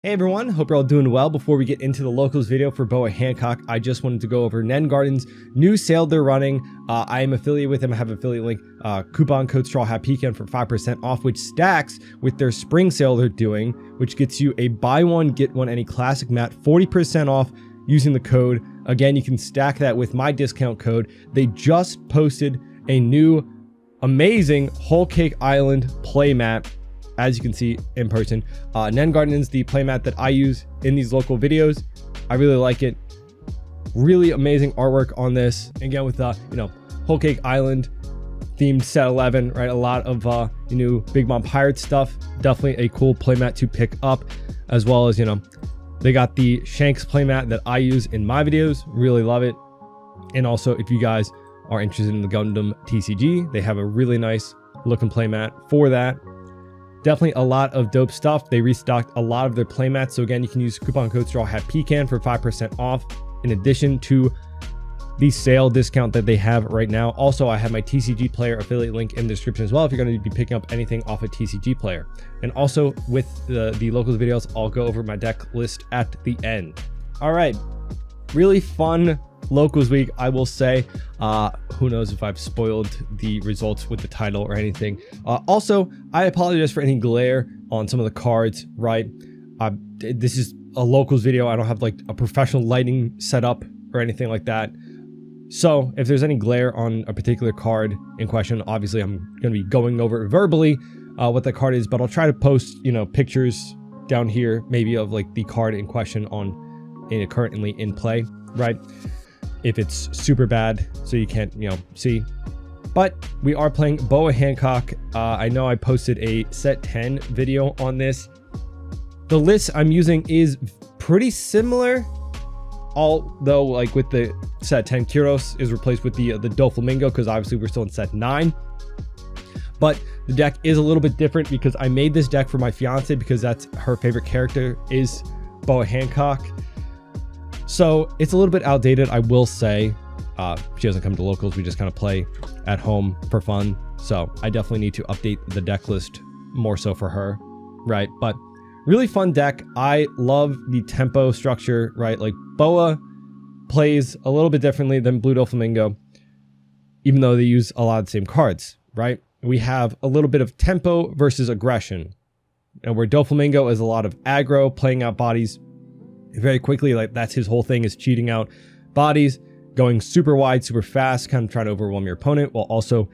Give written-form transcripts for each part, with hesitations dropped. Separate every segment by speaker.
Speaker 1: Hey everyone, hope you're all doing well. Before we get into the locals video for Boa Hancock, I just wanted to go over Nen Garden's new sale they're running. I am affiliated with them. I have an affiliate link, coupon code Straw Hat Pecan for 5% off, which stacks with their spring sale they're doing, which gets you a buy one, get one any classic mat, 40% off using the code. Again, you can stack that with my discount code. They just posted a new amazing Whole Cake Island playmat. As you can see in person, Nen Garden is the playmat that I use in these local videos. I really like it. Really amazing artwork on this. Again, with Whole Cake Island themed set 11, right? A lot of Big Mom Pirate stuff. Definitely a cool playmat to pick up, as well as they got the Shanks playmat that I use in my videos. Really love it. And also, if you guys are interested in the Gundam TCG, they have a really nice looking playmat for that. Definitely a lot of dope stuff. They restocked a lot of their playmats. So again, you can use coupon code Straw Hat Pecan for 5% off in addition to the sale discount that they have right now. Also, I have my TCG player affiliate link in the description as well if you're going to be picking up anything off a TCG player. And also with the locals videos, I'll go over my deck list at the end. All right, really fun locals week, I will say. Who knows if I've spoiled the results with the title or anything. Also, I apologize for any glare on some of the cards, right? This is a locals video. I don't have like a professional lighting setup or anything like that. So if there's any glare on a particular card in question, obviously I'm going to be going over verbally what the card is, but I'll try to post, pictures down here, maybe of like the card in question currently in play, right? If it's super bad, so you can't, see. But we are playing Boa Hancock. I know I posted a set 10 video on this. The list I'm using is pretty similar, although like with the set 10, Kyros is replaced with the Doflamingo because obviously we're still in set 9. But the deck is a little bit different because I made this deck for my fiance because that's her favorite character is Boa Hancock. So it's a little bit outdated, I will say. She doesn't come to locals. We just kind of play at home for fun. So I definitely need to update the deck list more so for her, right? But really fun deck. I love the tempo structure, right? Like Boa plays a little bit differently than Blue Doflamingo, even though they use a lot of the same cards, right? We have a little bit of tempo versus aggression. And where Doflamingo is a lot of aggro, playing out bodies very quickly, like that's his whole thing, is cheating out bodies, going super wide, super fast, kind of trying to overwhelm your opponent while also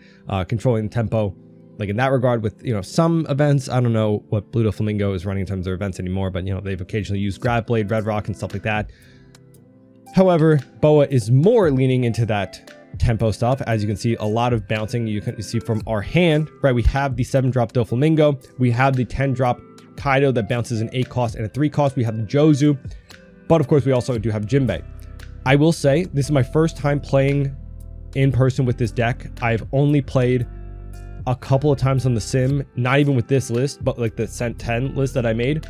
Speaker 1: controlling the tempo. Like in that regard with, some events, I don't know what Blue Doflamingo is running in terms of their events anymore, but they've occasionally used Grab Blade, Red Rock and stuff like that. However, Boa is more leaning into that tempo stuff. As you can see, a lot of bouncing. You can see from our hand, right? We have the 7-drop Doflamingo. We have the 10-drop Kaido that bounces an 8 cost and a 3 cost. We have the Jozu. But of course, we also do have Jinbei. I will say, this is my first time playing in person with this deck. I've only played a couple of times on the sim, not even with this list, but like the Set 10 list that I made.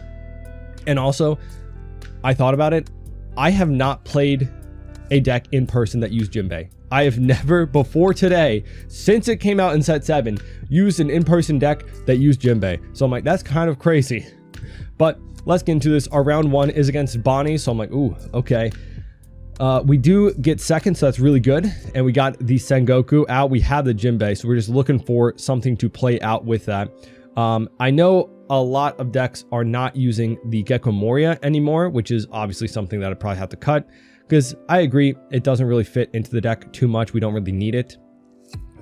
Speaker 1: And also, I thought about it. I have not played a deck in person that used Jinbei. I have never before today, since it came out in Set 7, used an in-person deck that used Jinbei. So I'm like, that's kind of crazy. But let's get into this. Our round 1 is against Bonnie, so I'm like, ooh, okay. We do get second, so that's really good. And we got the Sengoku out. We have the Jinbei, so we're just looking for something to play out with that. I know a lot of decks are not using the Gecko Moria anymore, which is obviously something that I probably have to cut, because I agree, it doesn't really fit into the deck too much. We don't really need it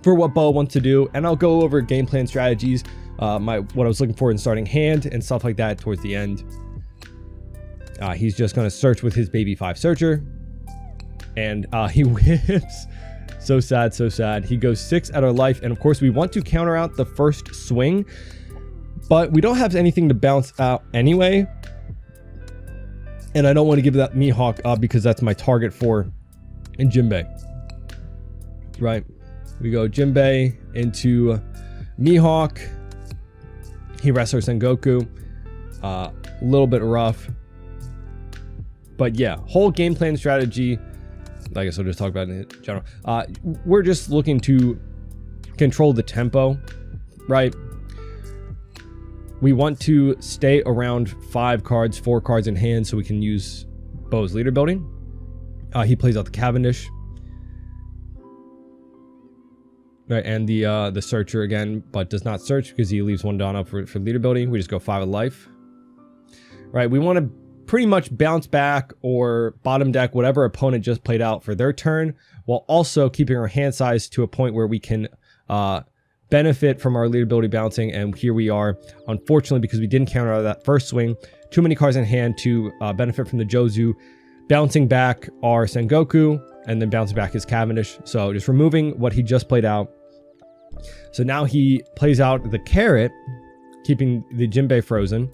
Speaker 1: for what Boa wants to do. And I'll go over game plan strategies, what I was looking for in starting hand and stuff like that towards the end. He's just going to search with his baby 5 searcher, and he whips. So sad, so sad. He goes 6 at our life, and of course we want to counter out the first swing, but we don't have anything to bounce out anyway, and I don't want to give that Mihawk up because that's my target for in Jinbei, right? We go Jinbei into Mihawk. He rests our Sengoku. A little bit rough. But yeah, whole game plan strategy, I guess I'll just talk about it in general. We're just looking to control the tempo, right? We want to stay around 4 cards in hand so we can use Boa's leader building. He plays out the Cavendish. Right, and the Searcher again, but does not search because he leaves 1 Dawn up for leader building. We just go 5 of life. Right, we want to pretty much bounce back or bottom deck whatever opponent just played out for their turn, while also keeping our hand size to a point where we can benefit from our leader ability bouncing. And here we are, unfortunately, because we didn't counter out of that first swing, too many cards in hand to benefit from the Jozu, bouncing back our Sengoku, and then bouncing back his Cavendish. So just removing what he just played out. So now he plays out the Carrot, keeping the Jinbei frozen.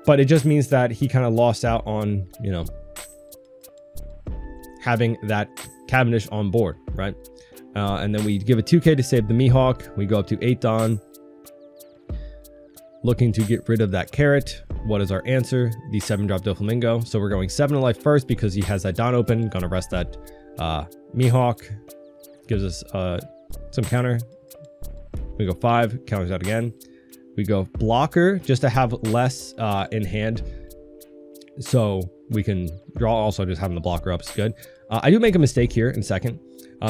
Speaker 1: But it just means that he kind of lost out on, you know, having that Cavendish on board, right? And then we give a 2k to save the Mihawk. We go up to 8 Dawn, looking to get rid of that Carrot. What is our answer? The 7-drop Doflamingo. So we're going 7 of life first because he has that Dawn open. Gonna rest that Mihawk. Gives us some counter. We go 5, counters out again. We go blocker just to have less in hand, so we can draw. Also, just having the blocker up is good. I do make a mistake here in second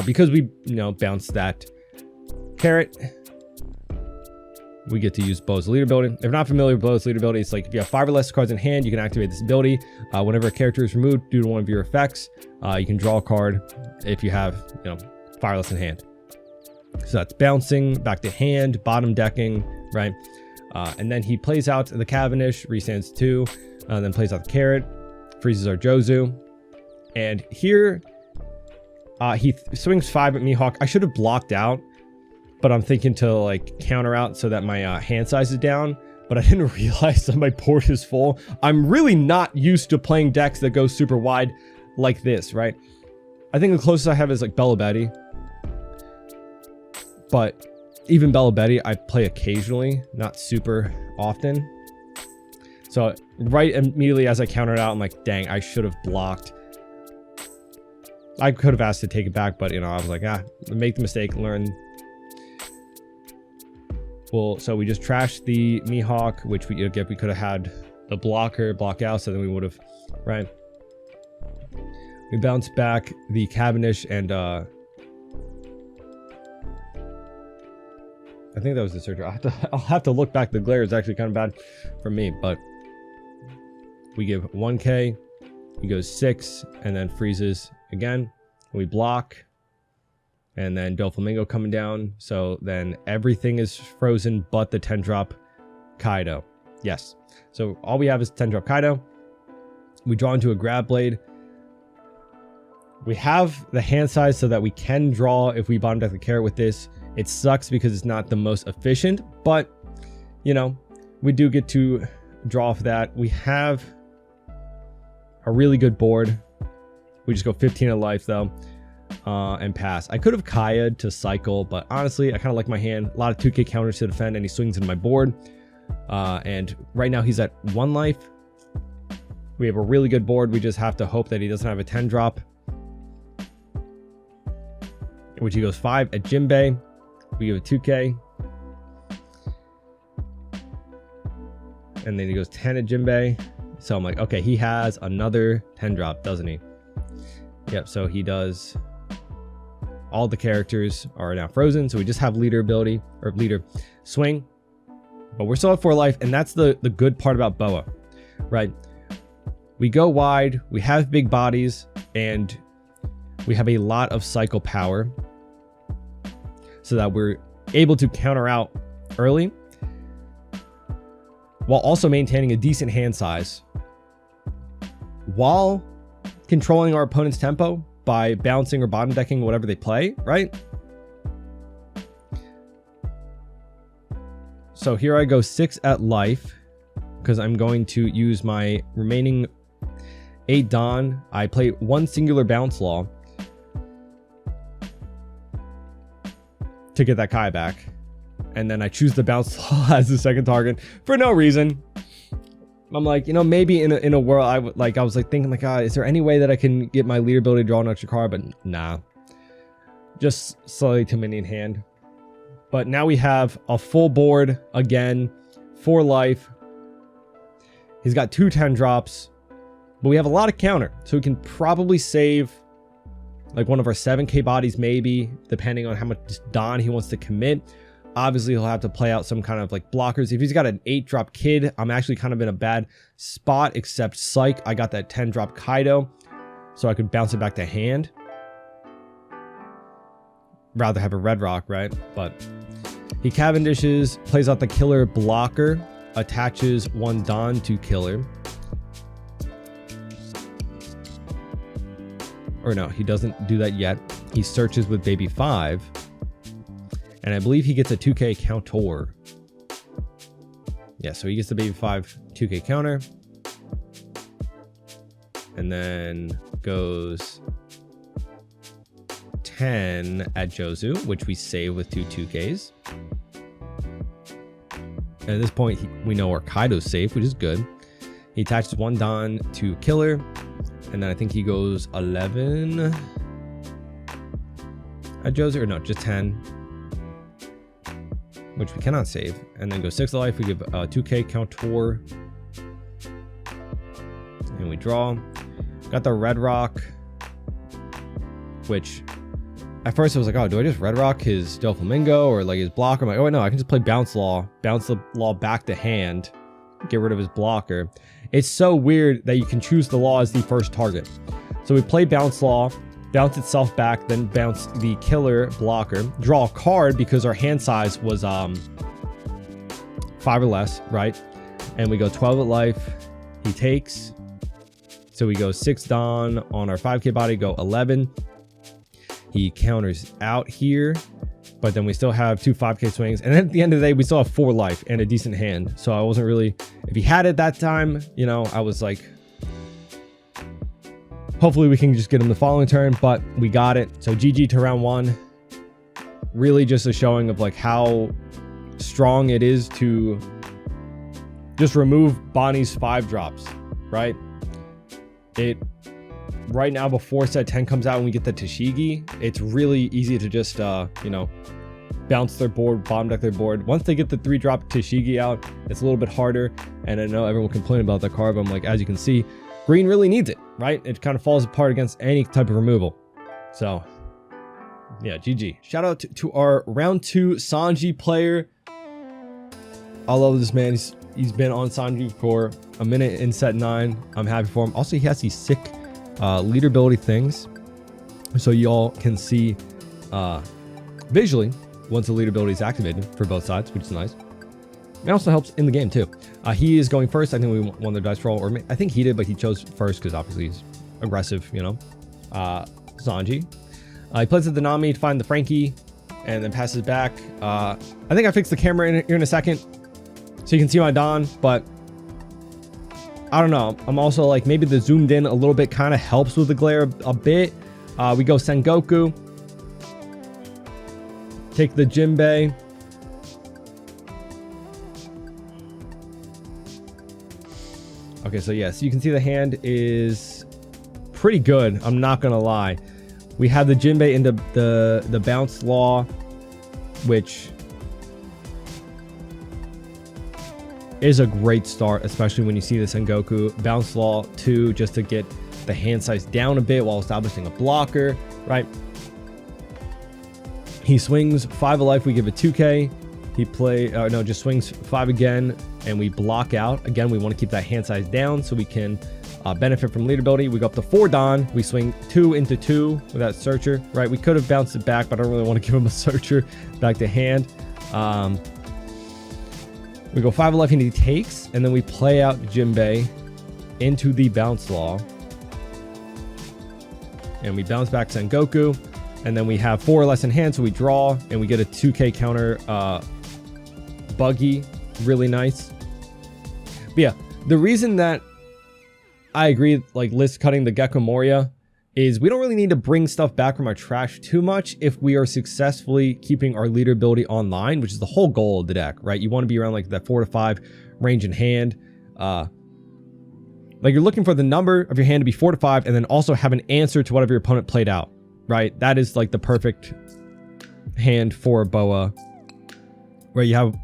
Speaker 1: because we, you know, bounce that Carrot. We get to use Boa's leader ability. If you're not familiar with Boa's leader ability, it's like if you have 5 or less cards in hand, you can activate this ability. Whenever a character is removed due to one of your effects, you can draw a card if you have, you know, 5 or less in hand. So that's bouncing back to hand, bottom decking, right? And then he plays out the Cavendish, restands 2, then plays out the Carrot, freezes our Jozu. And here, he swings 5 at Mihawk. I should have blocked out, but I'm thinking to like counter out so that my hand size is down. But I didn't realize that my board is full. I'm really not used to playing decks that go super wide like this, right? I think the closest I have is like Bella Betty. But even Bella Betty, I play occasionally, not super often. So right immediately as I countered out, I'm like, dang, I should have blocked. I could have asked to take it back, but, you know, I was like, make the mistake, learn. Well, so we just trashed the Mihawk, which we could have had the blocker block out, so then we would have, right? We bounce back the Cavendish and I think that was the Searcher. I'll have to look back. The glare is actually kind of bad for me, but we give 1k. He goes 6 and then freezes again. We block, and then Doflamingo coming down. So then everything is frozen but the 10-drop Kaido. Yes. So all we have is 10-drop Kaido. We draw into a Grab Blade. We have the hand size so that we can draw if we bottom deck the Carrot with this. It sucks because it's not the most efficient, but, you know, we do get to draw off that. We have a really good board. We just go 15 of life, though, and pass. I could have Kaya'd to cycle, but honestly, I kind of like my hand. A lot of 2k counters to defend, and he swings into my board. And right now, he's at 1 life. We have a really good board. We just have to hope that he doesn't have a 10-drop, which he goes 5 at Jinbei. We give it 2k. And then he goes 10 at Jinbei. So I'm like, okay, he has another 10-drop, doesn't he? Yep, so he does. All the characters are now frozen, so we just have leader ability, or leader swing. But we're still at 4 life, and that's the good part about Boa, right? We go wide, we have big bodies, and we have a lot of cycle power, so that we're able to counter out early while also maintaining a decent hand size while controlling our opponent's tempo by bouncing or bottom decking whatever they play, right? So here I go 6 at life because I'm going to use my remaining 8 Dawn. I play 1 singular bounce law to get that Kai back, and then I choose the bounce law as the second target for no reason. I'm like, you know, maybe in a world I was thinking like, is there any way that I can get my leader ability to draw an extra card? But nah, just slightly too many in hand. But now we have a full board again, 4 life. He's got 2 10 drops, but we have a lot of counter. So we can probably save like one of our 7k bodies maybe, depending on how much Don he wants to commit. Obviously, he'll have to play out some kind of like blockers. If he's got an 8-drop Kid, I'm actually kind of in a bad spot, except Psych. I got that 10-drop Kaido, so I could bounce it back to hand. Rather have a Red Rock, right? But he Cavendishes, plays out the Killer blocker, attaches 1 Don to Killer. Or no, he doesn't do that yet. He searches with Baby 5. And I believe he gets a 2k counter. Yeah, so he gets the Baby 5 2k counter. And then goes 10 at Jozu, which we save with 2 2ks. And at this point, we know our Kaido's safe, which is good. He attaches 1 Don to Killer. And then I think he goes 11 at Jozu. Or no, just 10. Which we cannot save. And then go 6 life. We give a 2k counter. And we draw. Got the Red Rock. Which, at first I was like, oh, do I just Red Rock his Doflamingo or like his blocker? I'm like, oh, no, I can just play Bounce Law. Bounce the Law back to hand. Get rid of his blocker. It's so weird that you can choose the Law as the first target. So we play Bounce Law. Bounce itself back, then bounce the Killer blocker. Draw a card because our hand size was 5 or less, right? And we go 12 at life. He takes. So we go 6 Don on our 5k body, go 11. He counters out here, but then we still have 2 5k swings. And then at the end of the day, we still have 4 life and a decent hand. So I wasn't really, if he had it that time, you know, I was like, hopefully we can just get him the following turn, but we got it. So GG to round 1. Really just a showing of like how strong it is to just remove Bonnie's 5 drops, right? It right now before set 10 comes out and we get the Tashigi, it's really easy to just you know, bounce their board, bomb deck their board. Once they get the 3-drop Tashigi out, it's a little bit harder. And I know everyone complained about the card, but I'm like, as you can see, green really needs it, right? It kind of falls apart against any type of removal. So, yeah, GG. Shout out to our round 2 Sanji player. I love this man. He's been on Sanji for a minute in set 9. I'm happy for him. Also, he has these sick leaderability things, so y'all can see visually once the leaderability is activated for both sides, which is nice. It also helps in the game too. He is going first. I think we won the dice roll, or I think he did, but he chose first because obviously he's aggressive, you know. Sanji. He plays at the Nami to find the Frankie, and then passes back. I think I fixed the camera here in a second, so you can see my Don, but I don't know. I'm also like, maybe the zoomed in a little bit kind of helps with the glare a bit. We go Sengoku. Take the Jinbei. Okay, so yes, you can see the hand is pretty good. I'm not gonna lie. We have the Jinbei into the Bounce Law, which is a great start, especially when you see the Sengoku. Bounce Law 2 just to get the hand size down a bit while establishing a blocker, right? He swings 5 of life, we give it 2k. He just swings 5 again, and we block out. Again, we want to keep that hand size down so we can benefit from leaderability. We go up to 4 Don. We swing 2 into 2 with that Searcher, right? We could have bounced it back, but I don't really want to give him a Searcher back to hand. We go 5 of life and he takes, and then we play out Jinbei into the Bounce Law. And we bounce back Sengoku, and then we have 4 or less in hand, so we draw, and we get a 2k counter Buggy. Really nice. But yeah, the reason that I agree, like, list cutting the Gecko Moria is we don't really need to bring stuff back from our trash too much if we are successfully keeping our leaderability online, which is the whole goal of the deck, right? You want to be around like that 4 to 5 range in hand. Like, you're looking for the number of your hand to be 4 to 5 and then also have an answer to whatever your opponent played out, right? That is like the perfect hand for Boa right? You have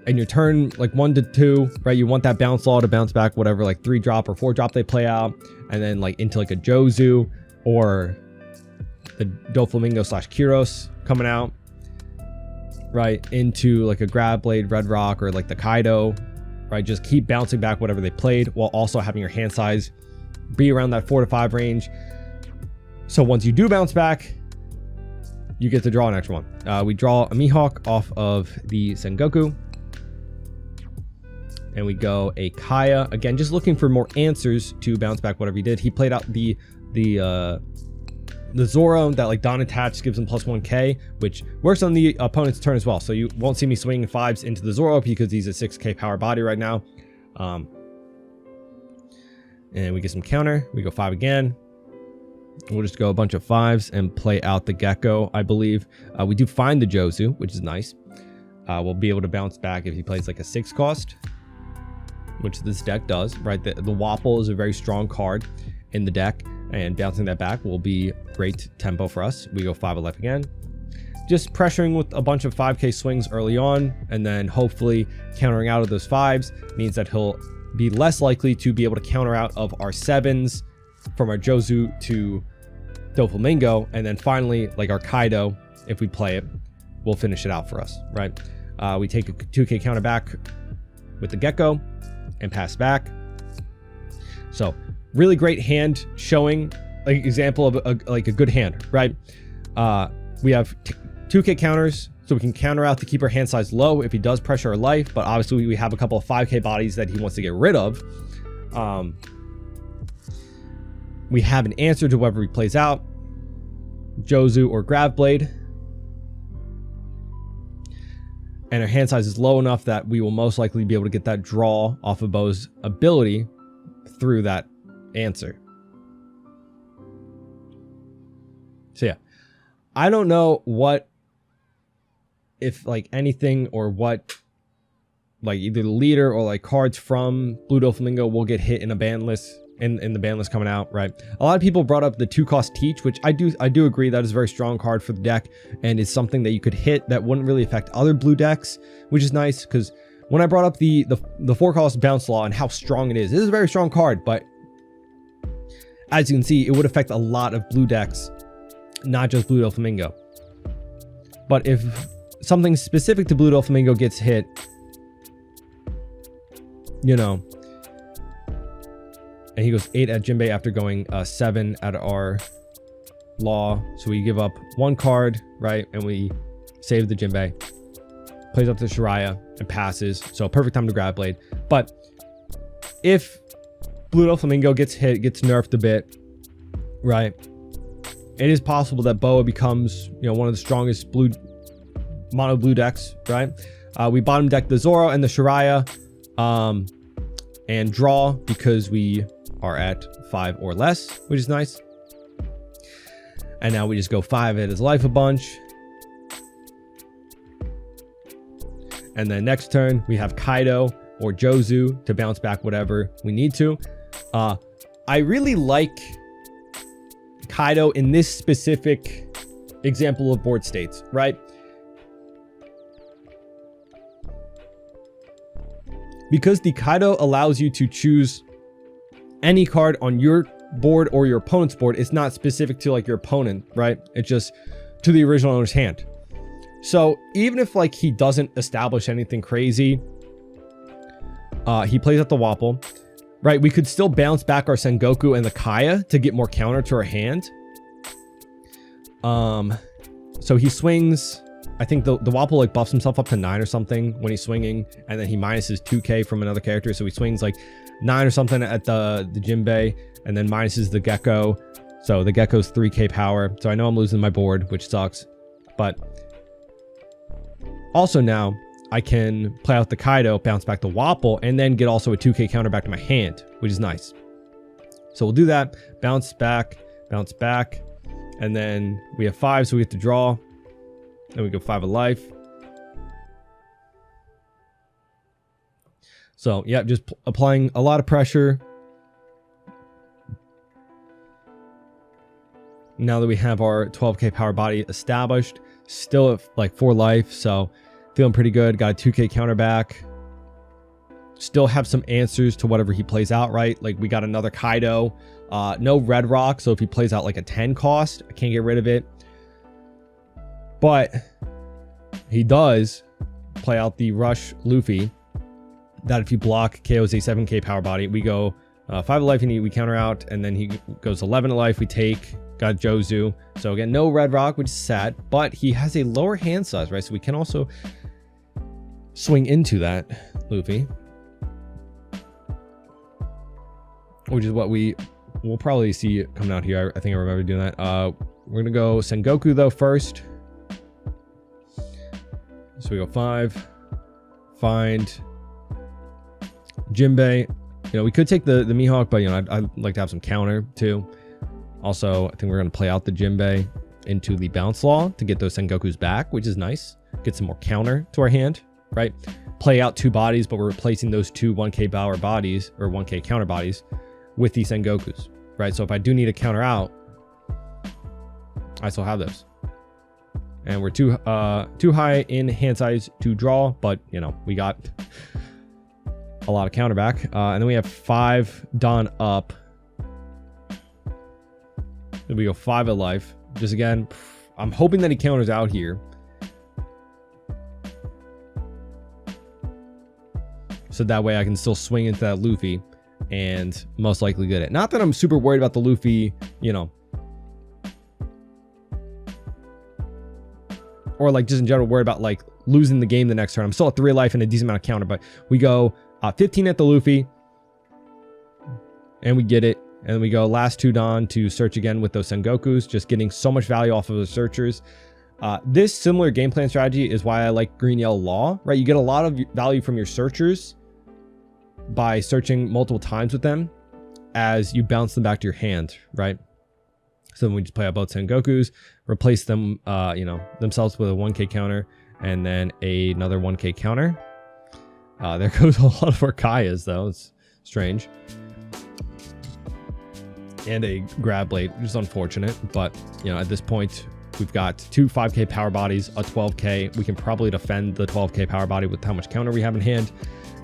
Speaker 1: in your turn like 1 to 2, right? You want that bounce law to bounce back whatever like 3 drop or 4 drop they play out, and then like into like a Jozu or the Doflamingo / Kyros coming out, right? Into like a Grab Blade, Red Rock, or like the Kaido, right? Just keep bouncing back whatever they played while also having your hand size be around that 4 to 5 range. So once you do bounce back, you get to draw an extra one. We draw a Mihawk off of the Sengoku. And we go a Kaya. Again, just looking for more answers to bounce back whatever he did. He played out the Zoro that like Don attached gives him +1k, which works on the opponent's turn as well. So you won't see me swinging 5s into the Zoro because he's a 6k power body right now. And we get some counter. We go 5 again. We'll just go a bunch of 5s and play out the Gecko, I believe. We do find the Jozu, which is nice. We'll be able to bounce back if he plays like a 6 cost, which this deck does, right? The Wapple is a very strong card in the deck, and bouncing that back will be great tempo for us. We go 5 of life again. Just pressuring with a bunch of 5k swings early on, and then hopefully countering out of those 5s means that he'll be less likely to be able to counter out of our 7s from our Jozu to Doflamingo, and then finally like our Kaido, if we play it, will finish it out for us, right? We take a 2k counter back with the Gecko and pass back. So really great hand showing, like example of a good hand, right? We have 2k counters, so we can counter out to keep our hand size low if he does pressure our life, but obviously we have a couple of 5k bodies that he wants to get rid of. We have an answer to whoever he plays out, Jozu or Grab Blade. And our hand size is low enough that we will most likely be able to get that draw off of Bo's ability through that answer. So yeah, I don't know what, if like anything or what, like either the leader or like cards from Blue Doflamingo will get hit in a ban list, in the ban list coming out, right? A lot of people brought up the 2-cost Teach, which I do agree that is a very strong card for the deck, and it's something that you could hit that wouldn't really affect other blue decks, which is nice, because when I brought up the 4-cost Bounce Law and how strong it is a very strong card, but as you can see, it would affect a lot of blue decks, not just Blue Doflamingo. But if something specific to Blue Doflamingo gets hit, you know, and he goes 8 at Jinbei after going 7 at our Law, so we give up 1 card, right, and we save the Jinbei, plays up to Shiraya and passes, so perfect time to Grab Blade. But if Blue Doflamingo gets hit, gets nerfed a bit, right, it is possible that Boa becomes, you know, one of the strongest mono blue decks, right? We bottom deck the Zoro and the Shiraya and draw because we are at 5 or less, which is nice. And now we just go 5 at his life a bunch. And then next turn we have Kaido or Jozu to bounce back whatever we need to. I really like Kaido in this specific example of board states, right? Because the Kaido allows you to choose any card on your board or your opponent's board. It's not specific to like your opponent, right? It's just to the original owner's hand. So even if like he doesn't establish anything crazy, he plays at the Wapple, right? We could still bounce back our Sengoku and the Kaya to get more counter to our hand. So he swings, I think the Wapple like buffs himself up to 9 or something when he's swinging, and then he minuses 2k from another character, so he swings like 9 or something at the Jinbei, and then minuses the Gecko, so the Gecko's 3k power. So I know I'm losing my board, which sucks, but also now I can play out the Kaido, bounce back the Wapple, and then get also a 2k counter back to my hand, which is nice. So we'll do that, bounce back, and then we have 5, so we have to draw. Then we go 5 of life. So yeah, just applying a lot of pressure. Now that we have our 12k power body established, Still at like 4 life, so feeling pretty good. Got a 2k counter back. Still have some answers to whatever he plays out, right? Like we got another Kaido. No red rock, so if he plays out like a 10 cost, I can't get rid of it. But he does play out the Rush Luffy. That if you block, KOs a 7k power body. We go 5 life, we counter out, and then he goes 11 life. We take, got Jozu. So again, no red rock, which is sad, but he has a lower hand size, right? So we can also swing into that Luffy, which is what we'll probably see coming out here. I think I remember doing that. We're gonna go Sengoku though first. So we go 5, find Jinbei. You know, we could take the Mihawk, but you know, I'd like to have some counter too. Also, I think we're gonna play out the Jinbei into the Bounce Law to get those Sengokus back, which is nice. Get some more counter to our hand, right? Play out 2 bodies, but we're replacing those 2 1k power bodies or 1k counter bodies with the Sengokus, right? So if I do need a counter out, I still have those. And we're too high in hand size to draw, but you know, we got a lot of counter back. And then we have 5 Dawn up. Then we go 5 at life. Just again, I'm hoping that he counters out here. So that way I can still swing into that Luffy and most likely get it. Not that I'm super worried about the Luffy, you know, or like just in general worried about like losing the game the next turn. I'm still at 3 life and a decent amount of counter, but we go 15 at the Luffy and we get it. And then we go last 2 Dawn to search again with those Sengokus, just getting so much value off of the searchers. This similar game plan strategy is why I like Green Yellow Law, right? You get a lot of value from your searchers by searching multiple times with them as you bounce them back to your hand, right? So then we just play out both Sengokus, replace them, you know, themselves with a 1k counter, and then another 1k counter. There goes a lot of our Kayas, though. It's strange. And a grab blade, which is unfortunate, but you know, at this point, we've got 2 5k power bodies, a 12k. We can probably defend the 12k power body with how much counter we have in hand,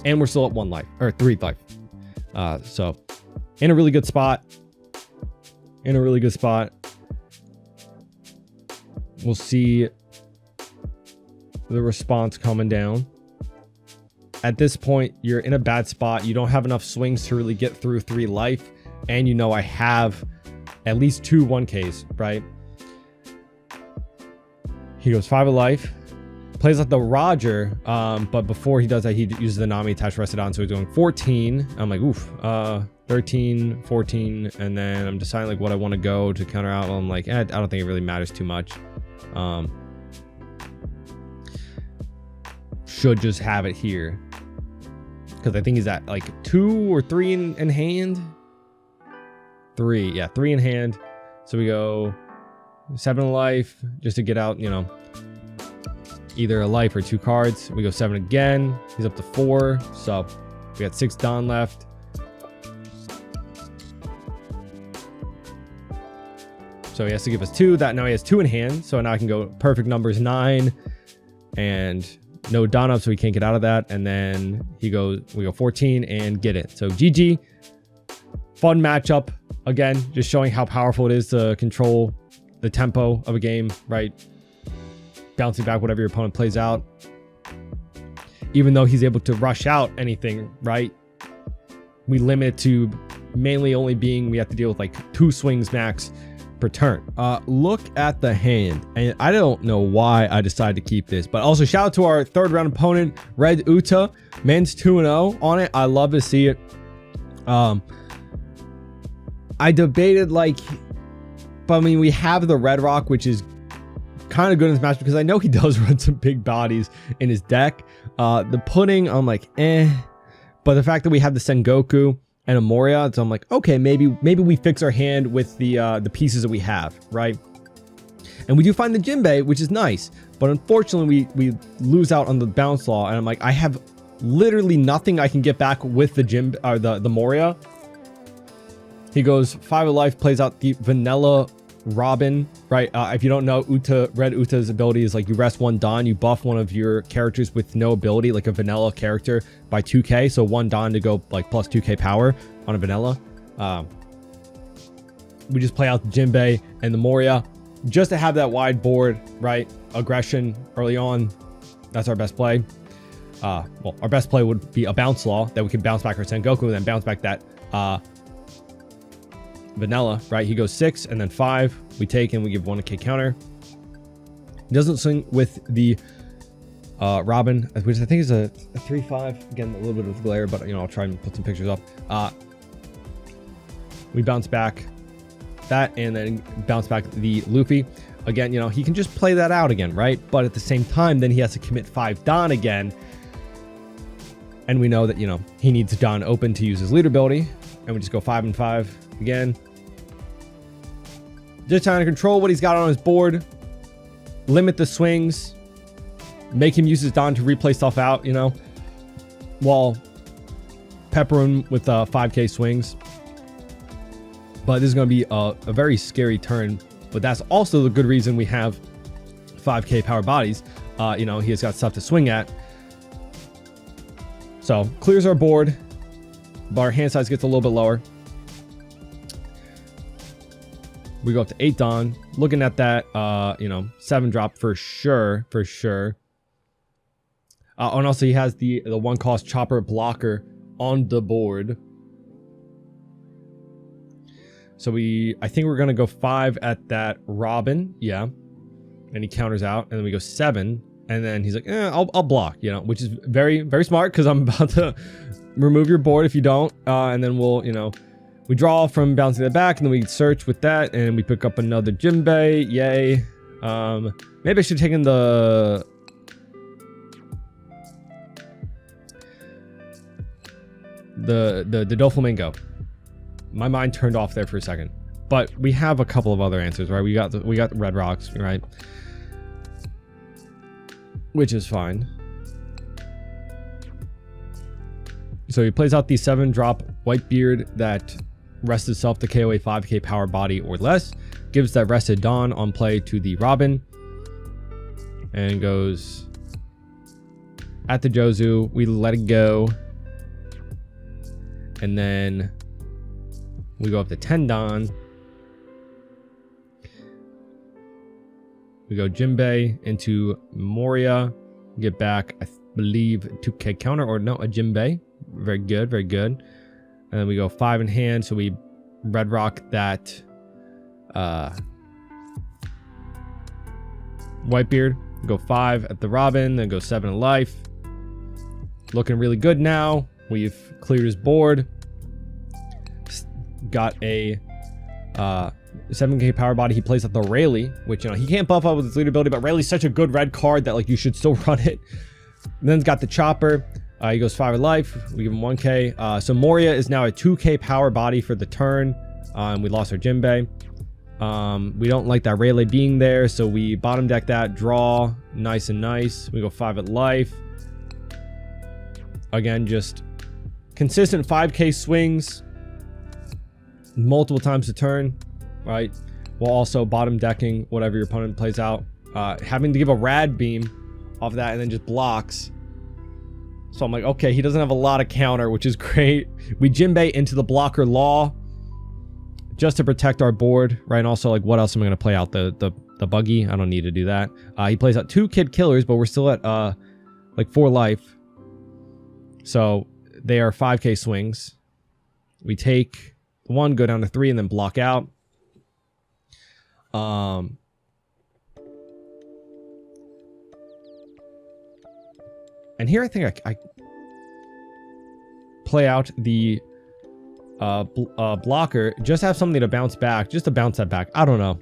Speaker 1: and we're still at 1 life or 3 life. So in a really good spot. We'll see the response coming down. At this point, you're in a bad spot. You don't have enough swings to really get through 3 life. And you know, I have at least 2 1Ks, right? He goes 5 of life, plays like the Roger, but before he does that, he uses the Nami attached Rested-on, so he's going 14. I'm like, oof, 13, 14, and then I'm deciding like what I want to go to counter out. I'm like, I don't think it really matters too much. Should just have it here because I think he's at like 2 or 3 in hand. 3, yeah, 3 in hand. So we go 7 life just to get out, you know, either a life or 2 cards. We go 7 again. He's up to 4. So we got 6 Dawn left. So he has to give us 2. That now he has 2 in hand. So now I can go perfect numbers 9 and no Dawn up, so he can't get out of that. And then we go 14 and get it. So GG. Fun matchup. Again, just showing how powerful it is to control the tempo of a game, right? Bouncing back whatever your opponent plays out. Even though he's able to rush out anything, right? We limit to mainly only being, we have to deal with like 2 swings max per turn. Look at the hand. And I don't know why I decided to keep this, but also shout out to our 3rd round opponent, Red Uta. Man's 2-0 on it. I love to see it. I debated like, but I mean, we have the Red Rock, which is kind of good in this match because I know he does run some big bodies in his deck. The Pudding, I'm like, but the fact that we have the Sengoku and a Moria, so I'm like, okay, maybe we fix our hand with the pieces that we have, right? And we do find the Jinbei, which is nice, but unfortunately we lose out on the Bounce Law, and I'm like, I have literally nothing I can get back with the the Moria. He goes 5 of life, plays out the Vanilla Robin, right? If you don't know, Red Uta's ability is like you rest 1 Dawn, you buff one of your characters with no ability, like a vanilla character, by 2k. So 1 Dawn to go like plus 2k power on a vanilla. We just play out the Jinbei and the Moria just to have that wide board, right? Aggression early on. That's our best play. Well, our best play would be a Bounce Law that we can bounce back our Sengoku and then bounce back that vanilla, right? He goes 6 and then 5. We take and we give 1k counter. He doesn't swing with the Robin, which I think is a 3-5. Again, a little bit of glare, but I'll try and put some pictures up. We bounce back that and then bounce back the Luffy. Again, he can just play that out again, right? But at the same time, then he has to commit 5 Dawn again. And we know that, he needs Dawn open to use his leader ability. And we just go 5 and 5 again. Just trying to control what he's got on his board. Limit the swings. Make him use his Dawn to replay stuff out, while pepper him with 5k swings. But this is going to be a very scary turn. But that's also the good reason we have 5k power bodies. He has got stuff to swing at. So clears our board, but our hand size gets a little bit lower. We go up to 8 Dawn. Looking at that, 7 drop for sure. And also he has the 1 cost chopper blocker on the board. So I think we're gonna go 5 at that Robin, yeah. And he counters out, and then we go 7, and then he's like, I'll block, which is very, very smart because I'm about to remove your board if you don't. And then we'll, we draw from bouncing that back, and then we search with that, and we pick up another Jinbei, yay. Maybe I should take in the Doflamingo. My mind turned off there for a second, but we have a couple of other answers, right? We got the red rocks, right? Which is fine. So he plays out the 7 drop Whitebeard that rests itself to KO a 5k power body or less, gives that rested Dawn on play to the Robin, and goes at the Jozu. We let it go, and then we go up to 10 Dawn. We go Jinbei into Moria. Get back, I believe, 2k counter, or no, a Jinbei. Very good, very good. And then we go 5 in hand, so we red rock that Whitebeard. Go 5 at the Robin, then go 7 in life. Looking really good now. We've cleared his board. Got a 7k power body. He plays at the Rayleigh, which he can't buff up with his leader ability, but Rayleigh's such a good red card that you should still run it. And then he's got the Chopper. He goes 5 in life. We give him 1k. So Moria is now a 2k power body for the turn. We lost our Jinbei. We don't like that Rayleigh being there, so we bottom deck that. Draw, nice and nice. We go 5 at life. Again, just consistent 5k swings multiple times a turn, right? While also bottom decking whatever your opponent plays out. Having to give a rad beam off of that and then just blocks. So I'm like, okay, he doesn't have a lot of counter, which is great. We Jinbei into the blocker Law just to protect our board, right? And also, what else am I going to play out? The buggy? I don't need to do that. He plays out 2 kid killers, but we're still at 4 life. So they are 5k swings. We take 1, go down to 3, and then block out. And here I think I play out the blocker, just have something to bounce back, just to bounce that back. I don't know.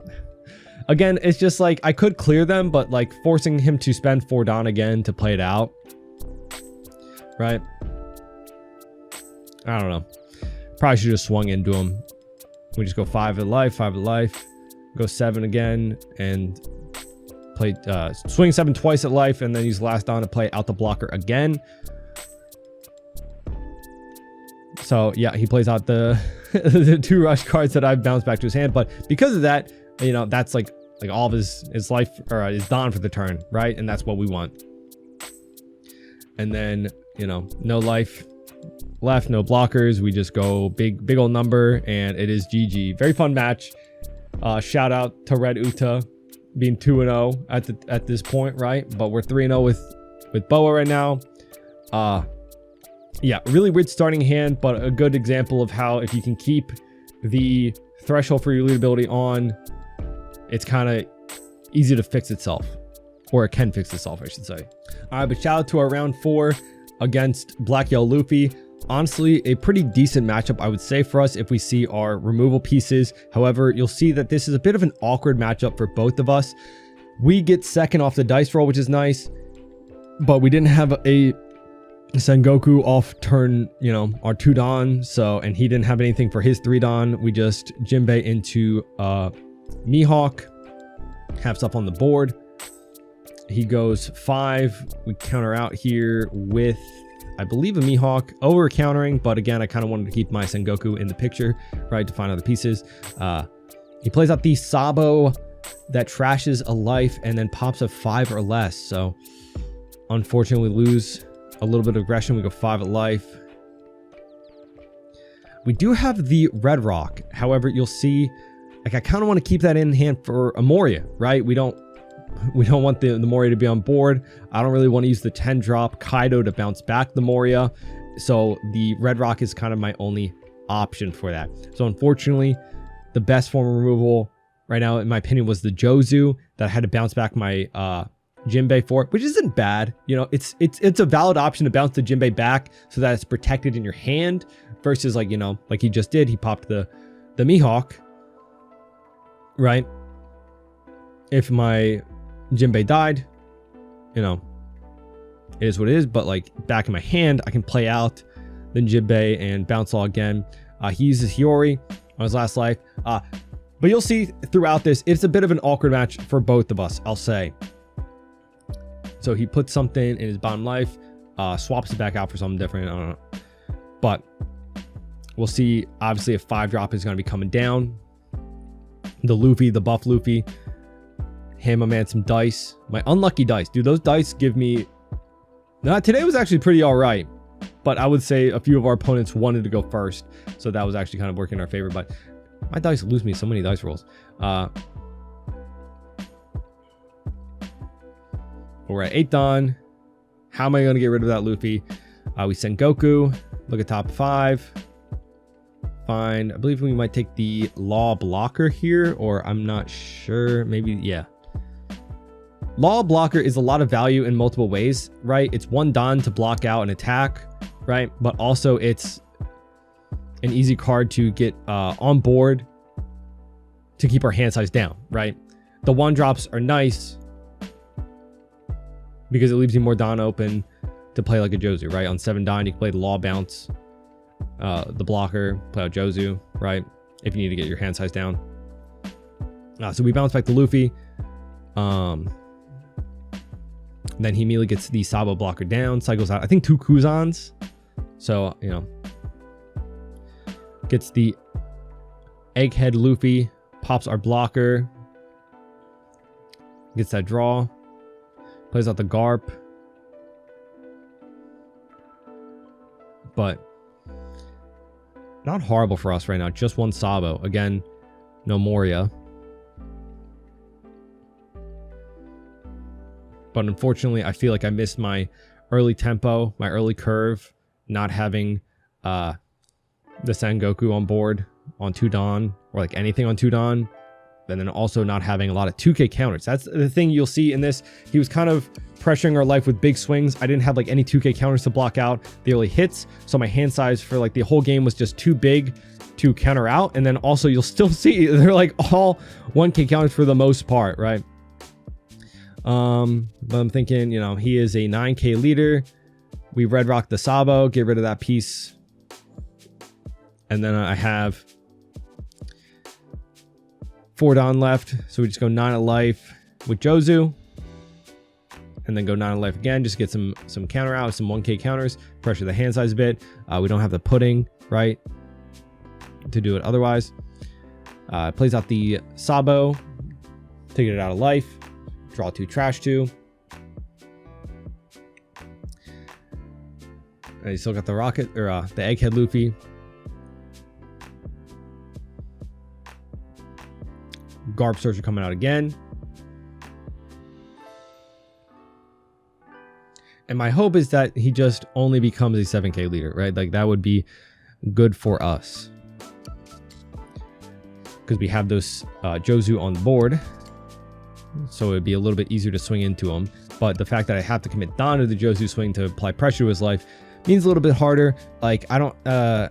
Speaker 1: Again, it's just I could clear them, but forcing him to spend 4 Dawn again to play it out, right? I don't know. Probably should have just swung into him. We just go 5 at life, 5 at life, go 7 again, and play swing 7 twice at life, and then use last Dawn to play out the blocker again. So yeah, he plays out the the 2 rush cards that I've bounced back to his hand, but because of that, you know, that's like all of his life or his Don for the turn, right? And that's what we want. And then, you know, no life left, no blockers. We just go big old number, and it is GG. Very fun match. Shout out to Red Uta being 2-0 at this point, right? But we're 3-0 with Boa right now. Yeah, really weird starting hand, but a good example of how if you can keep the threshold for your lead ability on, it's kind of easy to fix itself, or it can fix itself, I should say. All right, but shout out to our round 4 against Black Yellow Luffy. Honestly, a pretty decent matchup, I would say, for us if we see our removal pieces. However, you'll see that this is a bit of an awkward matchup for both of us. We get second off the dice roll, which is nice, but we didn't have a Sengoku off turn, you know, our 2 Don, so, and he didn't have anything for his 3 Don. We just Jinbei into Mihawk, have stuff on the board. He goes 5. We counter out here with, I believe, a Mihawk. Oh, we're countering, but again, I kind of wanted to keep my Sengoku in the picture, right, to find other pieces. He plays out the Sabo that trashes a life and then pops a 5 or less. So unfortunately, we lose a little bit of aggression. We go 5 at life. We do have the Red Rock. However, you'll see, like, I kind of want to keep that in hand for a Moria, right? We don't want the Moria to be on board. I don't really want to use the 10 drop Kaido to bounce back the Moria. So the Red Rock is kind of my only option for that. So unfortunately, the best form of removal right now, in my opinion, was the Jozu that I had to bounce back my Jinbei for, which isn't bad. You know, it's a valid option to bounce the Jinbei back so that it's protected in your hand versus, like, you know, like he just did. He popped the Mihawk, right? If my Jinbei died, you know, it is what it is. But like back in my hand, I can play out the Jinbei and bounce all again. He uses Hiyori on his last life. But you'll see throughout this, it's a bit of an awkward match for both of us, I'll say. So he puts something in his bottom life, swaps it back out for something different. I don't know. But we'll see. Obviously, a 5 drop is going to be coming down. The Luffy, the buff Luffy. Hand my man some dice. My unlucky dice. Dude, those dice give me... Now, today was actually pretty all right. But I would say a few of our opponents wanted to go first. So that was actually kind of working in our favor. But my dice lose me so many dice rolls. We're at 8 Don. How am I going to get rid of that Luffy? We send Goku. Look at top 5. Fine. I believe we might take the Law Blocker here, or I'm not sure. Maybe, yeah. Law Blocker is a lot of value in multiple ways, right? It's 1 Don to block out an attack, right? But also it's an easy card to get on board to keep our hand size down, right? The 1 drops are nice because it leaves you more Don open to play like a Jozu, right? On 7 Don, you can play the Law Bounce, the blocker, play out Jozu, right? If you need to get your hand size down. So we bounce back to Luffy. Then he immediately gets the Sabo blocker down, cycles out, I think 2 Kuzans. So, you know, gets the Egghead Luffy, pops our blocker, gets that draw, plays out the Garp. But not horrible for us right now. Just 1 Sabo. Again, no Moria. But unfortunately, I feel like I missed my early tempo, my early curve, not having the Sengoku on board on 2 Don, or like anything on 2 Don. And then also not having a lot of 2K counters. That's the thing you'll see in this. He was kind of pressuring our life with big swings. I didn't have like any 2K counters to block out the early hits. So my hand size for like the whole game was just too big to counter out. And then also you'll still see they're like all 1K counters for the most part, right? But I'm thinking, you know, he is a 9K leader. We Red Rock the Sabo, get rid of that piece. And then I have 4 Don left, so we just go 9 of life with Jozu, and then go 9 of life again. Just get some counter out, some 1K counters, pressure the hand size a bit. We don't have the pudding, right, to do it otherwise. Plays out the Sabo, to get it out of life. Draw 2, trash 2. And you still got the rocket, or the Egghead Luffy. Garb Searcher coming out again. And my hope is that he just only becomes a 7k leader, right? Like that would be good for us. Because we have those Jozu on the board. So it would be a little bit easier to swing into him. But the fact that I have to commit Don to the Jozu swing to apply pressure to his life means a little bit harder. Like I don't, the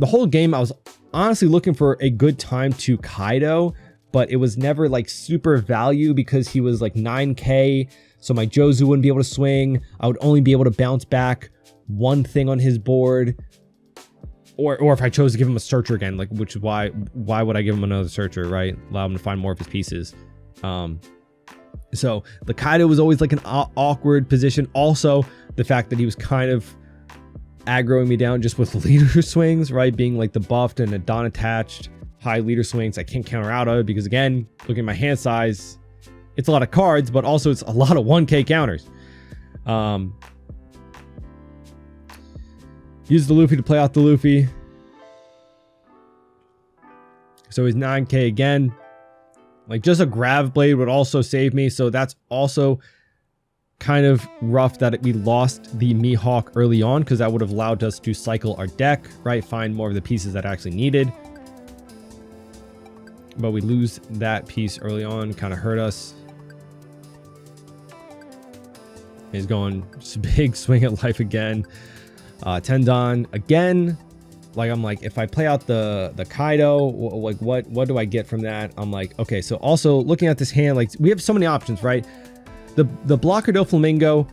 Speaker 1: whole game I was honestly looking for a good time to Kaido, but it was never like super value because he was like 9k. So my Jozu wouldn't be able to swing. I would only be able to bounce back one thing on his board. Or if I chose to give him a searcher again, like, which is why would I give him another searcher, right? Allow him to find more of his pieces. So the Kaido was always like an awkward position. Also, the fact that he was kind of aggroing me down just with leader swings, right? Being like the buffed and a Don attached high leader swings I can't counter out of, because again, looking at my hand size, it's a lot of cards, but also it's a lot of 1k counters. Use the Luffy to play out the Luffy. So he's 9k again. Like just a Grav Blade would also save me. So that's also kind of rough that we lost the Mihawk early on, because that would have allowed us to cycle our deck, right? Find more of the pieces that I actually needed. But we lose that piece early on, kind of hurt us. He's going just a big swing at life again. Tendon again. Like I'm like, if I play out the Kaido, like what do I get from that? I'm like, okay, so also looking at this hand, like we have so many options, right? The Blocker do Flamingo,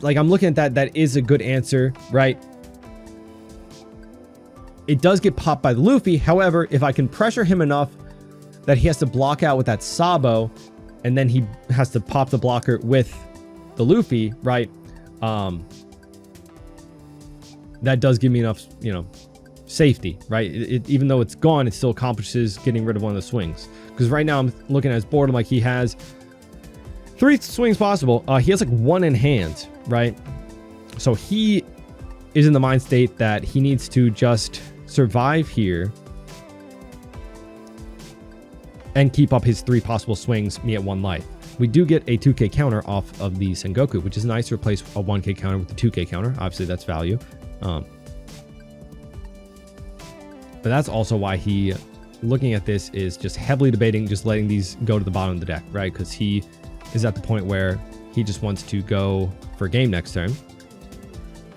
Speaker 1: like I'm looking at that is a good answer, right? It does get popped by the Luffy. However, if I can pressure him enough that he has to block out with that Sabo, and then he has to pop the blocker with the Luffy, right? That does give me enough, you know, safety, right? Even though it's gone, it still accomplishes getting rid of one of the swings. Because right now I'm looking at his board, I'm like, he has 3 swings possible. He has like 1 in hand, right? So he is in the mind state that he needs to just survive here and keep up his 3 possible swings, me at 1 life. We do get a 2k counter off of the Sengoku, which is nice to replace a 1k counter with the 2k counter. Obviously, that's value. But that's also why he, looking at this, is just heavily debating just letting these go to the bottom of the deck, right? Because he is at the point where he just wants to go for game next turn.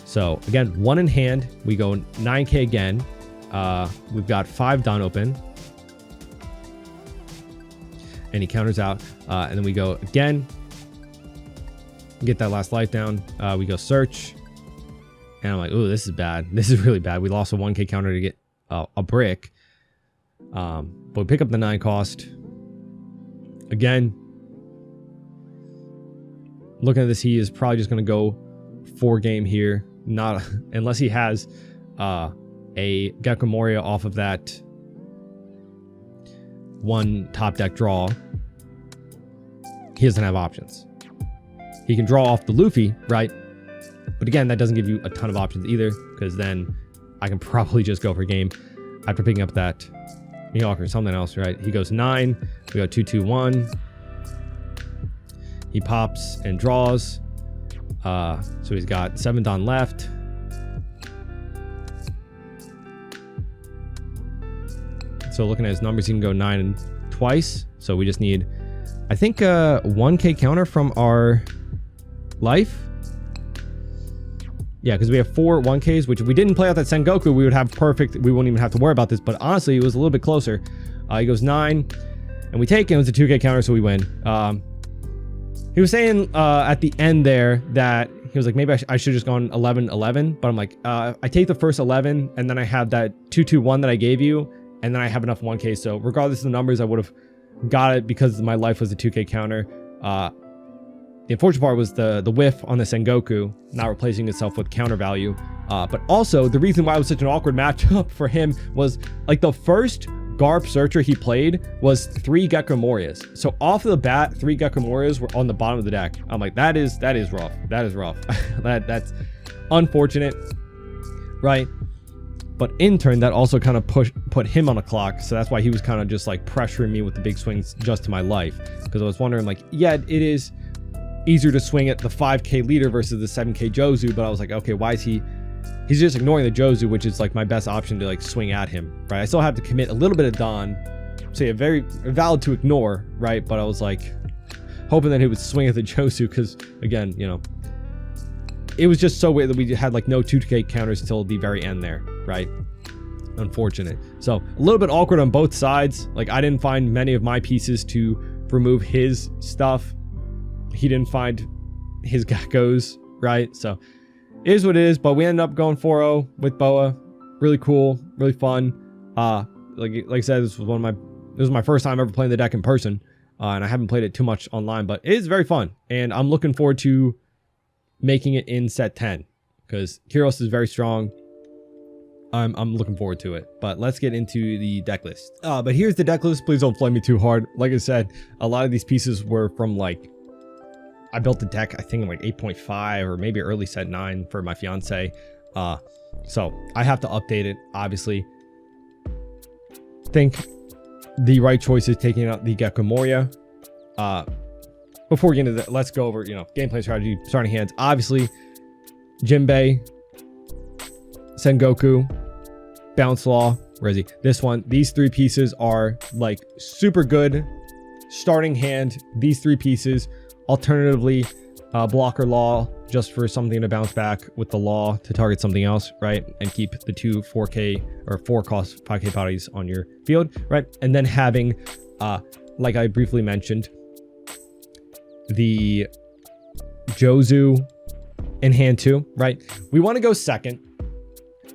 Speaker 1: So again, 1 in hand. We go 9k again. We've got 5 Don open. And he counters out. And then we go again. Get that last life down. We go search. And I'm like, ooh, this is bad. This is really bad. We lost a 1k counter to get a brick. But we pick up the 9 cost. Again, looking at this, he is probably just going to go 4 game here. Not unless he has a Gecko Moria off of that 1 top deck draw. He doesn't have options. He can draw off the Luffy, right? But again, that doesn't give you a ton of options either, because then I can probably just go for game after picking up that Mihawk or something else, right? He goes 9. We go 2-2-1. He pops and draws. So he's got 7 Don left. So looking at his numbers, he can go 9 twice. So we just need, I think, 1k counter from our life. Yeah, because we have 4 1Ks, which if we didn't play out that Sengoku, we would have perfect. We wouldn't even have to worry about this. But honestly, it was a little bit closer. He goes 9, and we take it. It was a 2k counter, so we win. He was saying at the end there that he was like, maybe I should just gone 11-11. But I'm like, I take the first 11, and then I have that 2-2-1 that I gave you, and then I have enough 1K. So regardless of the numbers, I would have got it because my life was a 2k counter. The unfortunate part was the whiff on the Sengoku not replacing itself with counter value. But also, the reason why it was such an awkward matchup for him was like the first Garp Searcher he played was 3 Gecko Morias. So off of the bat, 3 Gecko Morias were on the bottom of the deck. I'm like, that is rough. That is rough. That's unfortunate, right? But in turn, that also kind of put him on a clock. So that's why he was kind of just like pressuring me with the big swings just to my life. Because I was wondering, like, yeah, it is easier to swing at the 5K leader versus the 7K Jozu. But I was like, okay, why is he's just ignoring the Jozu, which is like my best option to like swing at him, right? I still have to commit a little bit of Don. So yeah, very valid to ignore, right? But I was like hoping that he would swing at the Jozu because, again, you know, it was just so weird that we had like no 2K counters until the very end there, right? Unfortunate. So a little bit awkward on both sides. Like, I didn't find many of my pieces to remove his stuff. He didn't find his geckos, right? So it is what it is, but we ended up going 4-0 with Boa. Really cool, really fun. Like I said, this was my first time ever playing the deck in person, and I haven't played it too much online, but it is very fun, and I'm looking forward to making it in set 10 because Kyros is very strong. I'm looking forward to it, but let's get into the deck list. But here's the deck list. Please don't flame me too hard. Like I said, a lot of these pieces were from like, I built the deck, I think in like 8.5 or maybe early set 9 for my fiance. So I have to update it, obviously. Think the right choice is taking out the Gecko Moria. Before we get into that, let's go over, you know, gameplay strategy, starting hands. Obviously, Jinbei, Sengoku, Bounce Law, where is he? This one. These 3 pieces are like super good starting hand. These 3 pieces. Alternatively, Blocker Law, just for something to bounce back with the Law to target something else, right? And keep the 2 4K or 4 cost 5K bodies on your field, right? And then having, like I briefly mentioned, the Jozu in hand 2, right? We want to go second.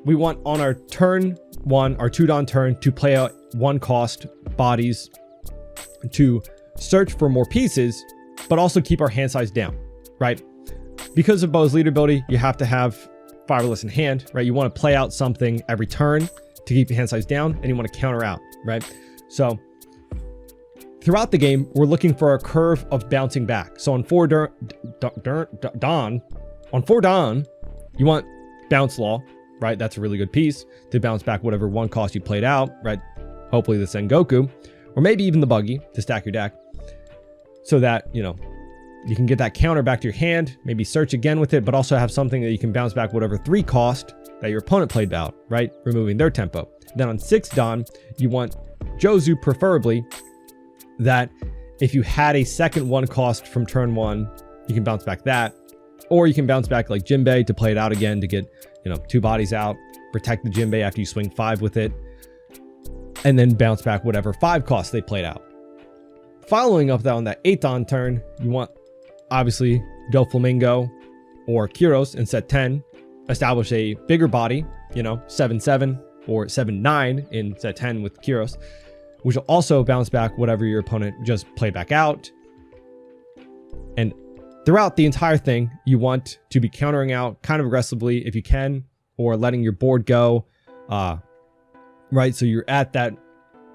Speaker 1: We want on our turn 1, our 2-Don turn, to play out 1 cost bodies to search for more pieces, but also keep our hand size down, right? Because of Boa's leader ability, you have to have Fireless in hand, right? You want to play out something every turn to keep your hand size down, and you want to counter out, right? So throughout the game, we're looking for a curve of bouncing back. So on 4 Don, you want Bounce Law, right? That's a really good piece to bounce back whatever 1 cost you played out, right? Hopefully the Sengoku, or maybe even the Buggy to stack your deck, so that, you know, you can get that counter back to your hand, maybe search again with it, but also have something that you can bounce back whatever 3 cost that your opponent played out, right? Removing their tempo. Then on 6 Don, you want Jozu, preferably, that if you had a second 1 cost from turn 1, you can bounce back that, or you can bounce back like Jinbei to play it out again to get, you know, 2 bodies out, protect the Jinbei after you swing 5 with it, and then bounce back whatever 5 costs they played out. Following up on that 8 Don turn, you want obviously Doflamingo or Kyros in set 10, establish a bigger body, you know, 7-7 or 7-9 in set 10 with Kyros, which will also bounce back whatever your opponent just played back out. And throughout the entire thing, you want to be countering out kind of aggressively if you can, or letting your board go, right? So you're at that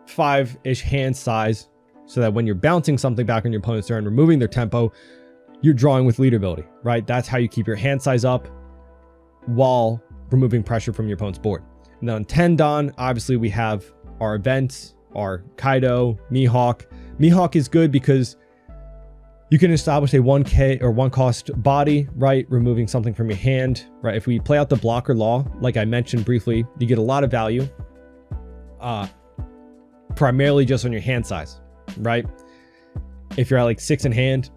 Speaker 1: 5-ish hand size, so that when you're bouncing something back on your opponent's turn, removing their tempo, you're drawing with lead ability, right? That's how you keep your hand size up while removing pressure from your opponent's board. And then on 10 Don, obviously we have our events, our Kaido, Mihawk. Mihawk is good because you can establish a 1K or 1 cost body, right? Removing something from your hand, right? If we play out the Blocker Law, like I mentioned briefly, you get a lot of value, primarily just on your hand size, right? If you're at like 6 in hand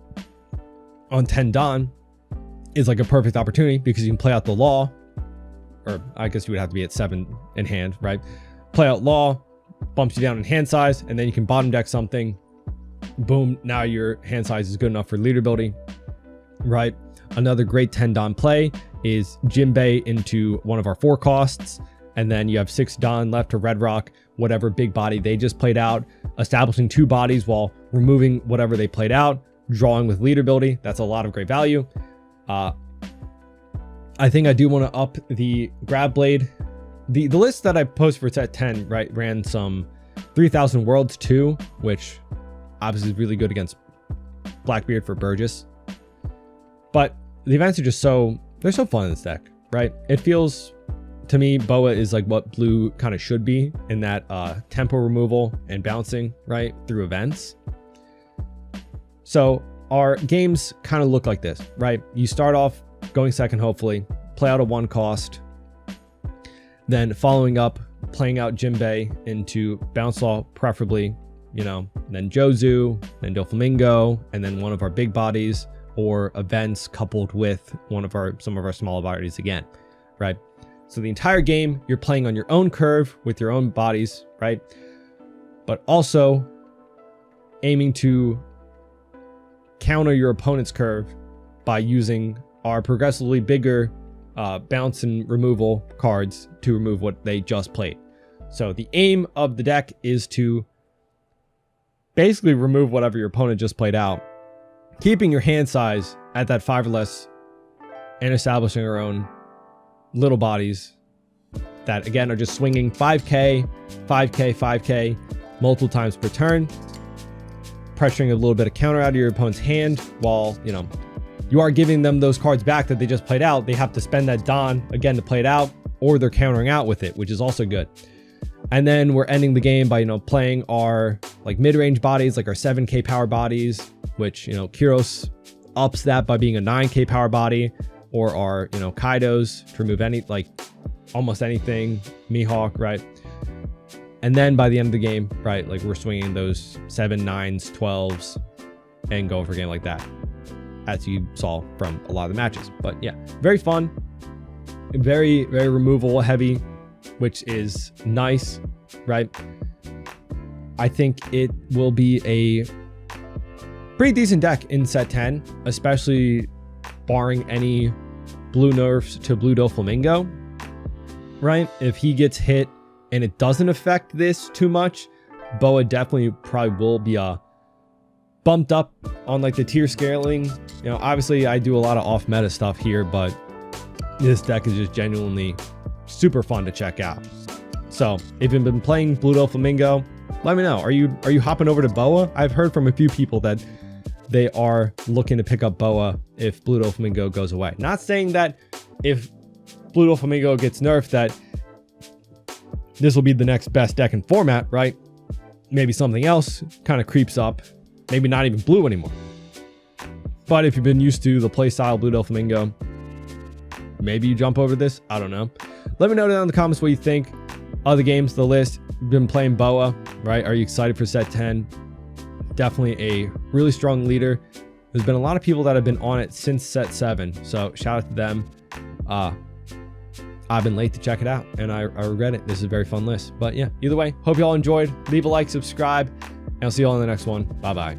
Speaker 1: on 10 Don, is like a perfect opportunity because you can play out the Law, or I guess you would have to be at 7 in hand, right? Play out Law, bumps you down in hand size, and then you can bottom deck something. Boom, now your hand size is good enough for leader ability, right? Another great 10 Don play is Jinbei into one of our 4 costs, and then you have 6 Don left to Red Rock, whatever big body they just played out, establishing 2 bodies while removing whatever they played out, drawing with leader ability. That's a lot of great value. I think I do want to up the grab blade. The list that I posted for set 10, right, ran some 3000 Worlds too, which obviously is really good against Blackbeard for Burgess. But the events are just they're so fun in this deck, right? It feels, to me, Boa is like what blue kind of should be in that tempo removal and bouncing, right, through events. So our games kind of look like this, right? You start off going second, hopefully, play out a 1 cost, then following up, playing out Jinbei into Bounce Law, preferably, you know, then Jozu, then Doflamingo, and then one of our big bodies, or events coupled with some of our smaller bodies again, right? So the entire game, you're playing on your own curve with your own bodies, right? But also aiming to counter your opponent's curve by using our progressively bigger bounce and removal cards to remove what they just played. So the aim of the deck is to basically remove whatever your opponent just played out, keeping your hand size at that 5 or less, and establishing our own little bodies that, again, are just swinging 5k, 5k, 5k multiple times per turn, pressuring a little bit of counter out of your opponent's hand while, you know, you are giving them those cards back that they just played out. They have to spend that Don again to play it out, or they're countering out with it, which is also good. And then we're ending the game by, you know, playing our like mid-range bodies, like our 7k power bodies, which, you know, Kyros ups that by being a 9k power body, or our, you know, Kaidos to remove any, like almost anything, Mihawk, right? And then by the end of the game, right, like we're swinging those 7, 9s, 12s and going for a game like that, as you saw from a lot of the matches. But yeah, very fun, very, very removal heavy, which is nice, right? I think it will be a pretty decent deck in set 10, especially barring any blue nerfs to blue Doflamingo, right? If he gets hit and it doesn't affect this too much, Boa definitely probably will be bumped up on like the tier scaling. You know, obviously I do a lot of off meta stuff here, but this deck is just genuinely super fun to check out. So if you've been playing blue Doflamingo, let me know. Are you hopping over to Boa? I've heard from a few people that they are looking to pick up Boa if blue Doflamingo goes away. Not saying that if blue Doflamingo gets nerfed that this will be the next best deck in format, right? Maybe something else kind of creeps up. Maybe not even blue anymore. But if you've been used to the playstyle blue Doflamingo, maybe you jump over this. I don't know. Let me know down in the comments what you think of the games, the list. You've been playing Boa, right? Are you excited for set 10? Definitely a really strong leader. There's been a lot of people that have been on it since set 7. So shout out to them. I've been late to check it out and I regret it. This is a very fun list. But yeah, either way, hope you all enjoyed. Leave a like, subscribe, and I'll see you all in the next one. Bye-bye.